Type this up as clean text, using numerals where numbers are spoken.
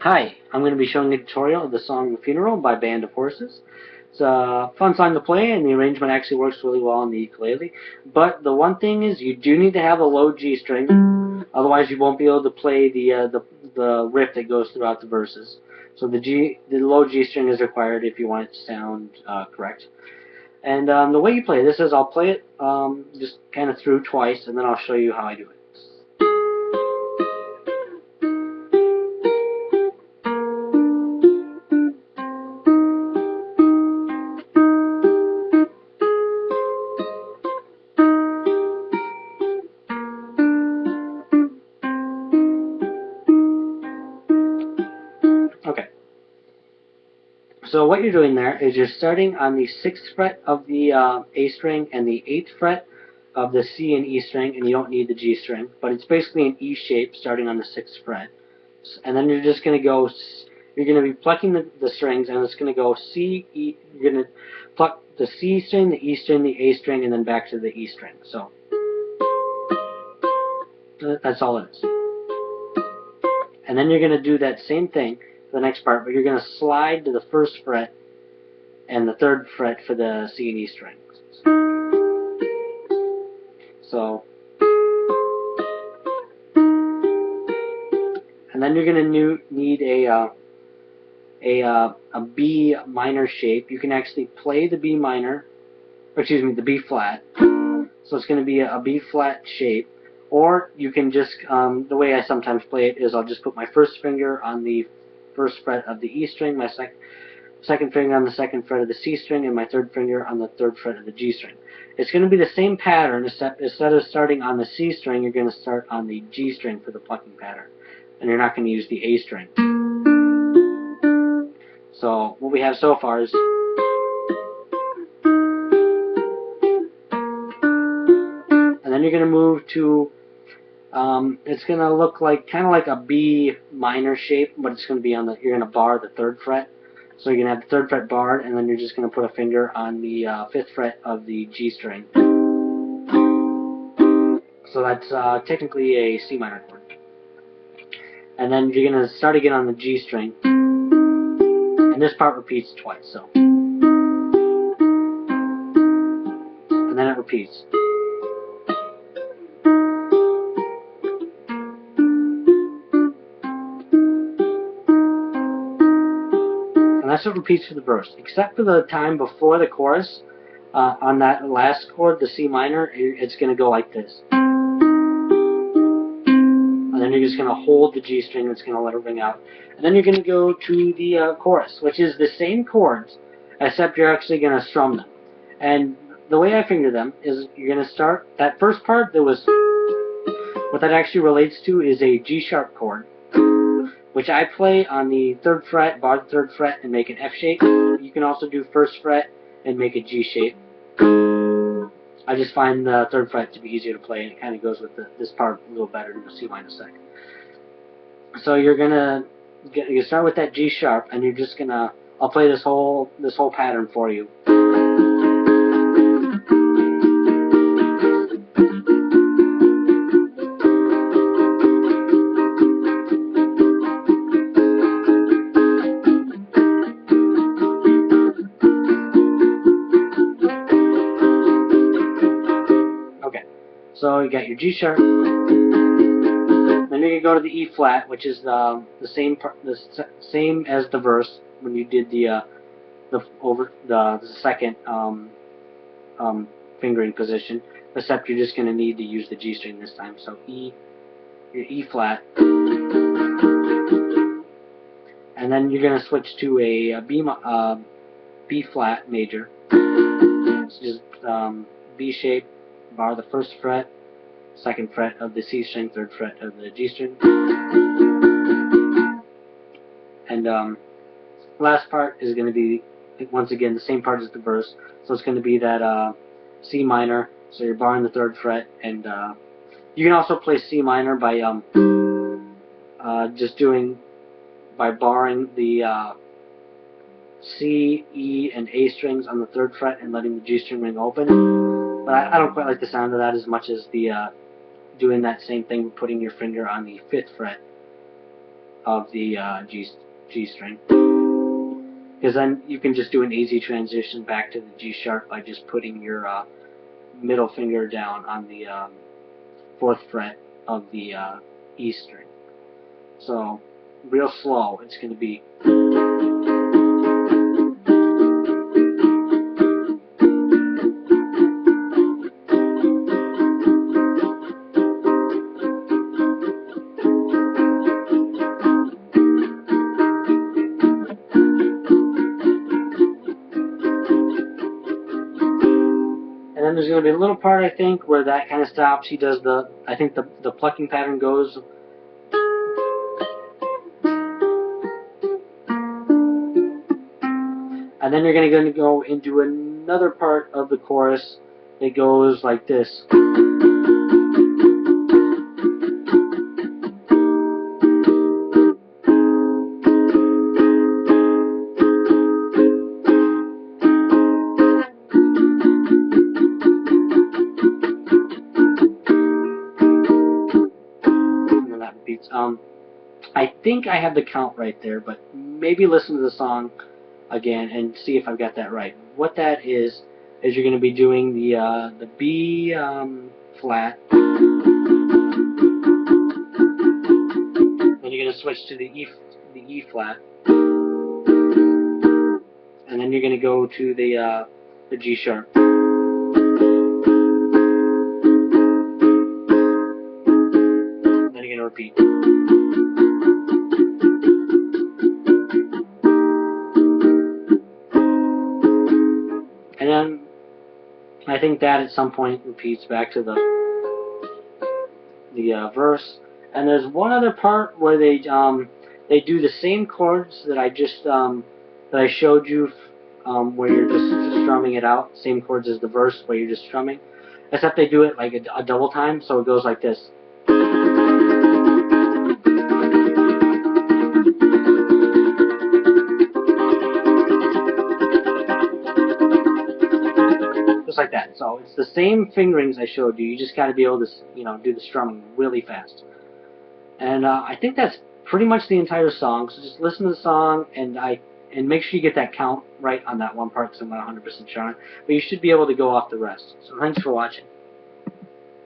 Hi, I'm going to be showing a tutorial of the song Funeral by Band of Horses. It's a fun song to play, and the arrangement actually works really well on the ukulele. But the one thing is, you do need to have a low G string, otherwise you won't be able to play the riff that goes throughout the verses. So the low G string is required if you want it to sound correct. And the way you play this is, I'll play it just kind of through twice, and then I'll show you how I do it. Okay. So what you're doing there is you're starting on the 6th fret of the A string and the 8th fret of the C and E string, and you don't need the G string, but it's basically an E shape starting on the 6th fret. And then you're just going to go, you're going to be plucking the strings, and it's going to go C, E, you're going to pluck the C string, the E string, the A string, and then back to the E string. So that's all it is. And then you're going to do that same thing for the next part, but you're going to slide to the 1st fret and the 3rd fret for the C and E strings. So, and then you're going to need a B minor shape. You can actually play the B minor, or excuse me, the B flat. So it's going to be a B flat shape. Or you can just, the way I sometimes play it is I'll just put my first finger on the 1st fret of the E string, my second finger on the 2nd fret of the C string, and my 3rd finger on the 3rd fret of the G string. It's going to be the same pattern, except instead of starting on the C string, you're going to start on the G string for the plucking pattern. And you're not going to use the A string. So what we have so far is and then you're going to move to it's going to look like kind of like a B minor shape, but it's going to be on the, you're going to bar the 3rd fret. So you're going to have the 3rd fret barred, and then you're just going to put a finger on the 5th fret of the G string. So that's technically a C minor chord. And then you're going to start again on the G string, and this part repeats twice. So, and then it repeats. And that's what repeats for the verse, except for the time before the chorus. On that last chord, the C minor, it's going to go like this. And then you're just going to hold the G string, and it's going to let it ring out. And then you're going to go to the chorus, which is the same chords, except you're actually going to strum them. And the way I finger them is you're going to start, that first part, what that actually relates to is a G sharp chord, which I play on the 3rd fret, bar the 3rd fret, and make an F shape. You can also do 1st fret and make a G shape. I just find the 3rd fret to be easier to play, and it kind of goes with this part a little better than the C minor second. So you're gonna start with that G sharp, and you're just gonna, I'll play this whole pattern for you. So you got your G sharp. Then you're gonna go to the E flat, which is the same as the verse when you did the second fingering position. Except you're just gonna need to use the G string this time. So your E flat, and then you're gonna switch to a B flat major. It's just B shape. Bar the 1st fret, 2nd fret of the C string, 3rd fret of the G string. And last part is going to be, once again, the same part as the verse. So it's going to be that C minor, so you're barring the 3rd fret. And you can also play C minor by by barring the C, E, and A strings on the 3rd fret and letting the G string ring open. But I don't quite like the sound of that as much as the doing that same thing, putting your finger on the 5th fret of the G string, because then you can just do an easy transition back to the G sharp by just putting your middle finger down on the 4th fret of the E string. So real slow, it's going to be. And then there's going to be a little part, I think, where that kind of stops. He does I think the plucking pattern goes. And then you're going to go into another part of the chorus that goes like this. And then that repeats. I think I have the count right there, but maybe listen to the song again and see if I've got that right. What that is you're going to be doing the B flat, then you're going to switch to the E flat, and then you're going to go to the G sharp. Then you're going to repeat. And then I think that at some point repeats back to the verse. And there's one other part where they do the same chords that I just that I showed you, where you're just strumming it out. Same chords as the verse where you're just strumming, except they do it like a double time, so it goes like this. Just like that. So it's the same fingerings I showed you. You just got to be able to, do the strumming really fast. And I think that's pretty much the entire song. So just listen to the song and make sure you get that count right on that one part, because I'm not 100% sure on it. But you should be able to go off the rest. So thanks for watching.